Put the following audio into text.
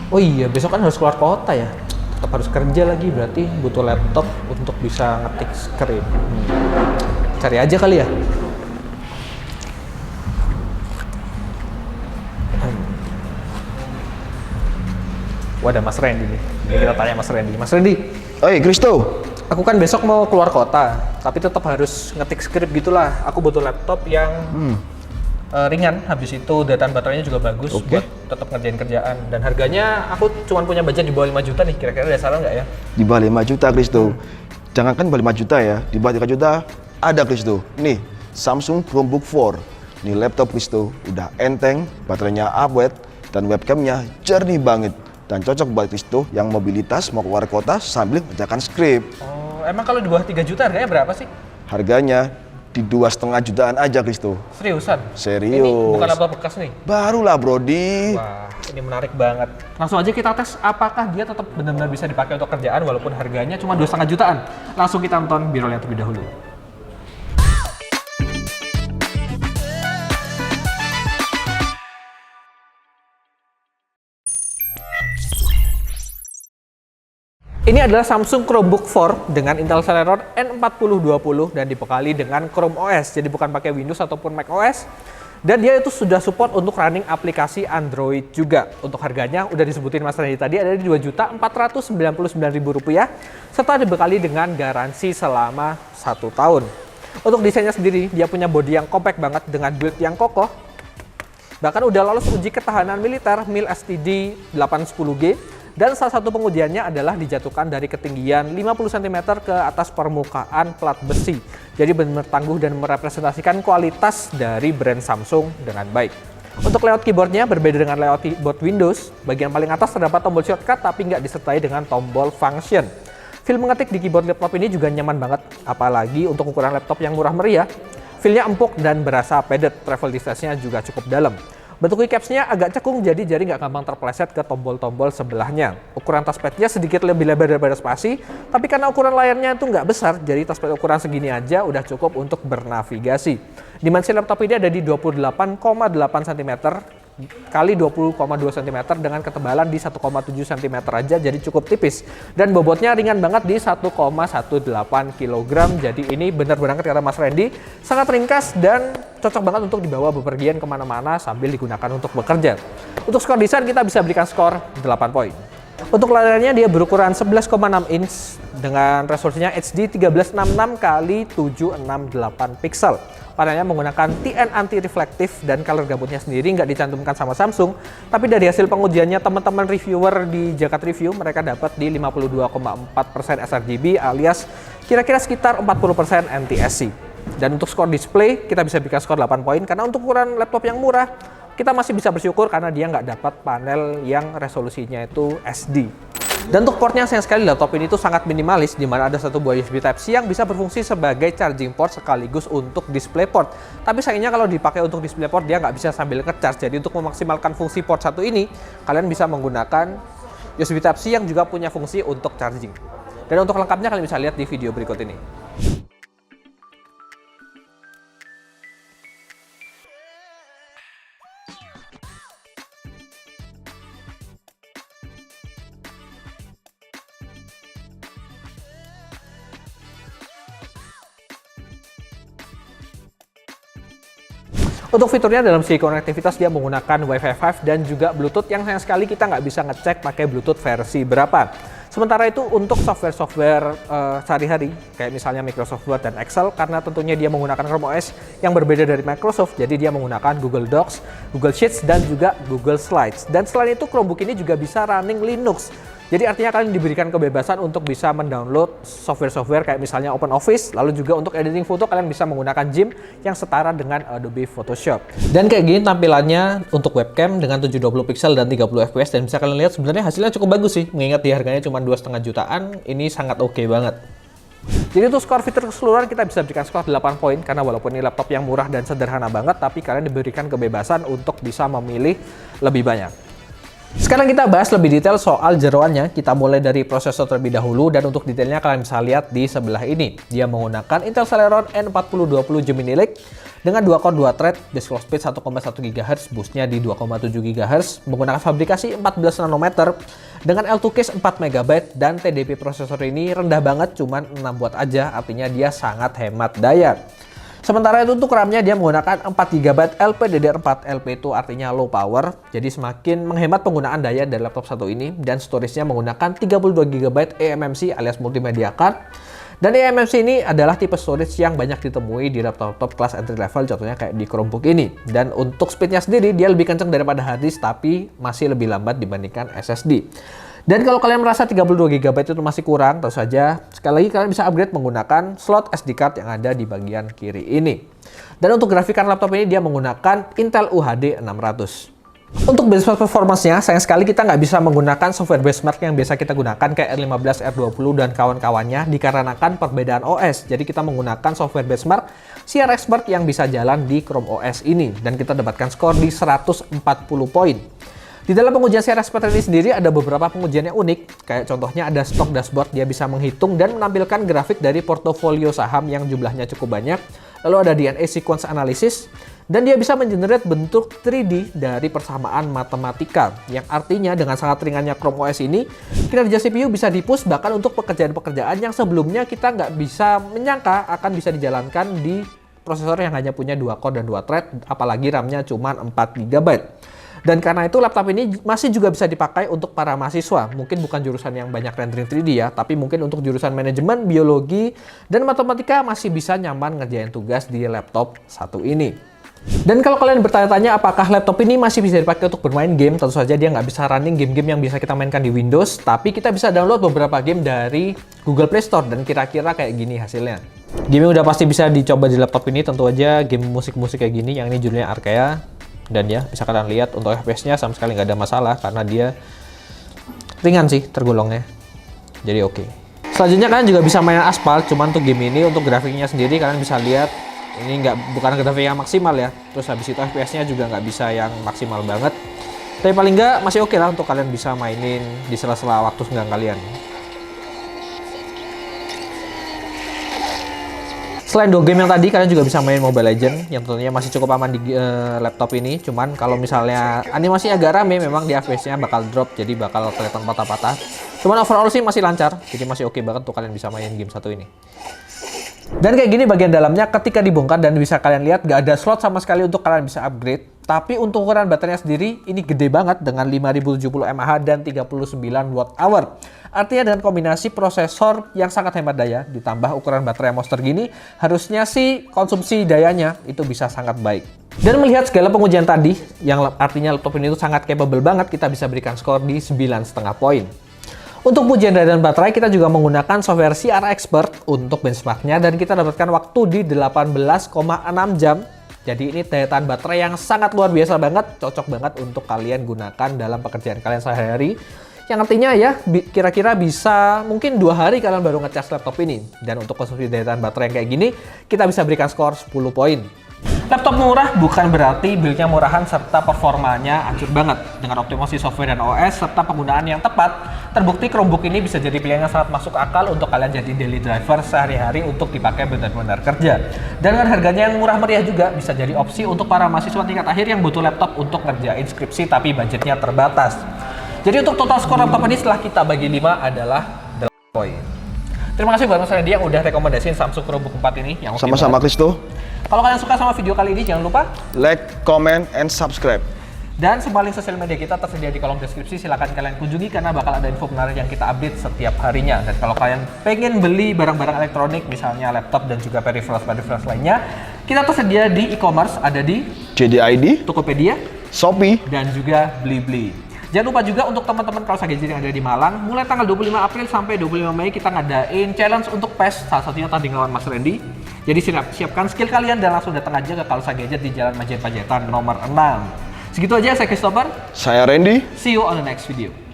Oh iya, besok kan harus keluar kota ya. Tetap harus kerja lagi, berarti butuh laptop untuk bisa ngetik skrip. Cari aja kali ya. Wah, ada Mas Randy nih. Ini kita tanya Mas Randy. Mas Randy, Oi, Kristo. aku kan besok mau keluar kota, tapi tetap harus ngetik skrip gitulah. Aku butuh laptop yang ringan, habis itu daya baterainya juga bagus buat tetap ngerjain kerjaan. Dan harganya aku cuma punya budget di bawah 5 juta nih, kira-kira ada saran nggak ya? Di bawah 5 juta, Kristo. Jangankan bawah 5 juta ya, di bawah 3 juta ada, Kristo. Nih, Samsung Chromebook 4. Nih laptop, Kristo. Udah enteng, baterainya awet, dan webcamnya jernih banget. Dan cocok buat Kristo yang mobilitas mau keluar kota sambil mengerjakan skrip. Oh, emang kalau di bawah 3 juta harganya berapa sih? Harganya di 2,5 jutaan aja, Kristo. Seriusan? Serius. Ini bukan laptop bekas nih? Barulah, Brody. Wah, ini menarik banget. Langsung aja kita tes apakah dia tetap benar-benar bisa dipakai untuk kerjaan walaupun harganya cuma 2,5 jutaan. Langsung kita nonton B-roll-nya terlebih dahulu. Ini adalah Samsung Chromebook 4 dengan Intel Celeron N4020 dan dibekali dengan Chrome OS. Jadi bukan pakai Windows ataupun Mac OS. Dan dia itu sudah support untuk running aplikasi Android juga. Untuk harganya udah disebutin Mas Randy tadi ada di Rp2.499.000 serta dibekali dengan garansi selama 1 tahun. Untuk desainnya sendiri, dia punya bodi yang compact banget dengan build yang kokoh. Bahkan udah lolos uji ketahanan militer MIL STD 810G. Dan salah satu pengujiannya adalah dijatuhkan dari ketinggian 50 cm ke atas permukaan plat besi. Jadi benar-benar tangguh dan merepresentasikan kualitas dari brand Samsung dengan baik. Untuk layout keyboardnya berbeda dengan layout keyboard Windows. Bagian paling atas terdapat tombol shortcut tapi nggak disertai dengan tombol function. Feel mengetik di keyboard laptop ini juga nyaman banget, apalagi untuk ukuran laptop yang murah meriah. Feel-nya empuk dan berasa padded, travel distance-nya juga cukup dalam. Bentuk keycaps-nya agak cekung, jadi jari nggak gampang terpeleset ke tombol-tombol sebelahnya. Ukuran touchpad-nya sedikit lebih lebar daripada spasi, tapi karena ukuran layarnya itu nggak besar, jadi touchpad ukuran segini aja udah cukup untuk bernavigasi. Dimensi laptop ini ada di 28,8 cm kali 20,2 cm dengan ketebalan di 1,7 cm aja, jadi cukup tipis. Dan bobotnya ringan banget di 1,18 kg, jadi ini benar banget kata Mas Randy, sangat ringkas dan cocok banget untuk dibawa bepergian kemana-mana sambil digunakan untuk bekerja. Untuk skor desain kita bisa berikan skor 8 poin. Untuk layarnya dia berukuran 11,6 inch dengan resolusinya HD 1366 x 768 pixel. Panelnya menggunakan TN anti-reflektif dan color gabutnya sendiri nggak dicantumkan sama Samsung. Tapi dari hasil pengujiannya teman-teman reviewer di Jagat Review, mereka dapat di 52,4% sRGB alias kira-kira sekitar 40% NTSC. Dan untuk skor display kita bisa berikan skor 8 poin karena untuk ukuran laptop yang murah kita masih bisa bersyukur karena dia nggak dapat panel yang resolusinya itu SD. Dan untuk portnya sayang sekali laptop ini tuh sangat minimalis, di mana ada satu buah USB Type-C yang bisa berfungsi sebagai charging port sekaligus untuk display port. Tapi sayangnya kalau dipakai untuk display port dia nggak bisa sambil nge-charge. Jadi untuk memaksimalkan fungsi port satu ini, kalian bisa menggunakan USB Type-C yang juga punya fungsi untuk charging. Dan untuk lengkapnya kalian bisa lihat di video berikut ini. Untuk fiturnya dalam segi konektivitas dia menggunakan Wi-Fi 5 dan juga Bluetooth yang sayang sekali kita nggak bisa ngecek pakai Bluetooth versi berapa. Sementara itu untuk software-software sehari-hari kayak misalnya Microsoft Word dan Excel, karena tentunya dia menggunakan Chrome OS yang berbeda dari Microsoft, jadi dia menggunakan Google Docs, Google Sheets dan juga Google Slides. Dan selain itu Chromebook ini juga bisa running Linux. Jadi artinya kalian diberikan kebebasan untuk bisa mendownload software-software kayak misalnya OpenOffice, lalu juga untuk editing foto kalian bisa menggunakan GIMP yang setara dengan Adobe Photoshop. Dan kayak gini tampilannya untuk webcam dengan 720 pixel dan 30 fps, dan bisa kalian lihat sebenarnya hasilnya cukup bagus sih, mengingat di harganya cuma 2,5 jutaan, ini sangat oke banget. Jadi untuk skor fitur keseluruhan kita bisa berikan skor 8 poin karena walaupun ini laptop yang murah dan sederhana banget, tapi kalian diberikan kebebasan untuk bisa memilih lebih banyak. Sekarang kita bahas lebih detail soal jeroannya. Kita mulai dari prosesor terlebih dahulu, dan untuk detailnya kalian bisa lihat di sebelah ini. Dia menggunakan Intel Celeron N4020 Gemini Lake dengan 2 core 2 thread, base clock speed 1,1 GHz, boostnya di 2,7 GHz, menggunakan fabrikasi 14 nanometer dengan L2 case 4 MB, dan TDP prosesor ini rendah banget, cuman 6 watt aja, artinya dia sangat hemat daya. Sementara itu untuk RAM-nya dia menggunakan 4 GB LPDDR4. LP itu artinya low power, jadi semakin menghemat penggunaan daya dari laptop satu ini. Dan storage-nya menggunakan 32 GB eMMC alias multimedia card. Dan eMMC ini adalah tipe storage yang banyak ditemui di laptop kelas entry level, contohnya kayak di Chromebook ini. Dan untuk speed-nya sendiri dia lebih kencang daripada hard disk, tapi masih lebih lambat dibandingkan SSD. Dan kalau kalian merasa 32 GB itu masih kurang, tentu saja sekali lagi kalian bisa upgrade menggunakan slot SD card yang ada di bagian kiri ini. Dan untuk grafikan laptop ini dia menggunakan Intel UHD 600. Untuk benchmark performance-nya, sayang sekali kita nggak bisa menggunakan software benchmark yang biasa kita gunakan kayak R15, R20, dan kawan-kawannya dikarenakan perbedaan OS. Jadi kita menggunakan software benchmark CR Expert yang bisa jalan di Chrome OS ini. Dan kita dapatkan skor di 140 poin. Di dalam pengujian CR Expert ini sendiri ada beberapa pengujian yang unik, kayak contohnya ada stock dashboard, dia bisa menghitung dan menampilkan grafik dari portofolio saham yang jumlahnya cukup banyak. Lalu ada DNA sequence analysis, dan dia bisa mengenerate bentuk 3D dari persamaan matematika, yang artinya dengan sangat ringannya Chrome OS ini, kinerja CPU bisa di-push bahkan untuk pekerjaan-pekerjaan yang sebelumnya kita nggak bisa menyangka akan bisa dijalankan di prosesor yang hanya punya 2 core dan 2 thread, apalagi RAM-nya cuma 4 GB. Dan karena itu laptop ini masih juga bisa dipakai untuk para mahasiswa. Mungkin bukan jurusan yang banyak rendering 3D ya, tapi mungkin untuk jurusan manajemen, biologi, dan matematika masih bisa nyaman ngerjain tugas di laptop satu ini. Dan kalau kalian bertanya-tanya apakah laptop ini masih bisa dipakai untuk bermain game, tentu saja dia nggak bisa running game-game yang bisa kita mainkan di Windows, tapi kita bisa download beberapa game dari Google Play Store, dan kira-kira kayak gini hasilnya. Game yang udah pasti bisa dicoba di laptop ini tentu aja game musik-musik kayak gini, yang ini judulnya Arkea. Dan ya, bisa kalian lihat untuk FPS-nya sama sekali nggak ada masalah karena dia ringan sih tergolongnya. Jadi oke. Selanjutnya kalian juga bisa main Asphalt, cuman untuk game ini untuk grafiknya sendiri kalian bisa lihat ini bukan grafik yang maksimal ya. Terus habis itu FPS-nya juga nggak bisa yang maksimal banget. Tapi paling nggak masih oke lah untuk kalian bisa mainin di sela-sela waktu senggang kalian. Selain dua game yang tadi, kalian juga bisa main Mobile Legends yang tentunya masih cukup aman di laptop ini. Cuman kalau misalnya animasi agak rame, memang di FPS-nya bakal drop, jadi bakal kelihatan patah-patah. Cuman overall sih masih lancar, jadi masih oke banget untuk kalian bisa main game satu ini. Dan kayak gini bagian dalamnya ketika dibongkar, dan bisa kalian lihat gak ada slot sama sekali untuk kalian bisa upgrade. Tapi untuk ukuran baterainya sendiri ini gede banget dengan 5070 mAh dan 39 Wh. Artinya dengan kombinasi prosesor yang sangat hemat daya ditambah ukuran baterai monster gini, harusnya sih konsumsi dayanya itu bisa sangat baik. Dan melihat segala pengujian tadi, yang artinya laptop ini itu sangat capable banget, kita bisa berikan skor di 9,5 poin. Untuk ujian daya dan baterai, kita juga menggunakan software CR Expert untuk benchmarknya, dan kita dapatkan waktu di 18,6 jam. Jadi ini daya tahan baterai yang sangat luar biasa banget, cocok banget untuk kalian gunakan dalam pekerjaan kalian sehari-hari. Yang artinya ya kira-kira bisa mungkin 2 hari kalian baru ngecas laptop ini. Dan untuk konsumsi daya tahan baterai yang kayak gini, kita bisa berikan skor 10 poin. Laptop murah bukan berarti build-nya murahan serta performanya hancur banget. Dengan optimasi software dan OS serta penggunaan yang tepat, terbukti Chromebook ini bisa jadi pilihan yang sangat masuk akal untuk kalian jadi daily driver sehari-hari untuk dipakai benar-benar kerja. Dan dengan harganya yang murah meriah juga bisa jadi opsi untuk para mahasiswa tingkat akhir yang butuh laptop untuk ngerjain skripsi tapi budgetnya terbatas. Jadi untuk total skor laptop ini setelah kita bagi 5 adalah 8 poin. Terima kasih buat Mas Randy yang udah rekomendasiin Samsung Chromebook 4 ini. Sama-sama Kristo. Kalau kalian suka sama video kali ini, jangan lupa Like, comment, and subscribe. Dan semua link sosial media kita tersedia di kolom deskripsi. Silahkan kalian kunjungi karena bakal ada info menarik yang kita update setiap harinya. Dan kalau kalian pengen beli barang-barang elektronik, misalnya laptop dan juga peripherals lainnya, kita tersedia di e-commerce, ada di JDID, Tokopedia, Shopee, dan juga Blibli. Jangan lupa juga untuk teman-teman Kalsa Gadget yang ada di Malang, mulai tanggal 25 April sampai 25 Mei kita ngadain challenge untuk PES, salah satunya tanding lawan Mas Randy. Jadi siapkan skill kalian dan langsung datang aja ke Kalsa Gadget di Jalan Majen Pajahitan nomor 6. Segitu aja, saya Christopher. saya Randy. See you on the next video.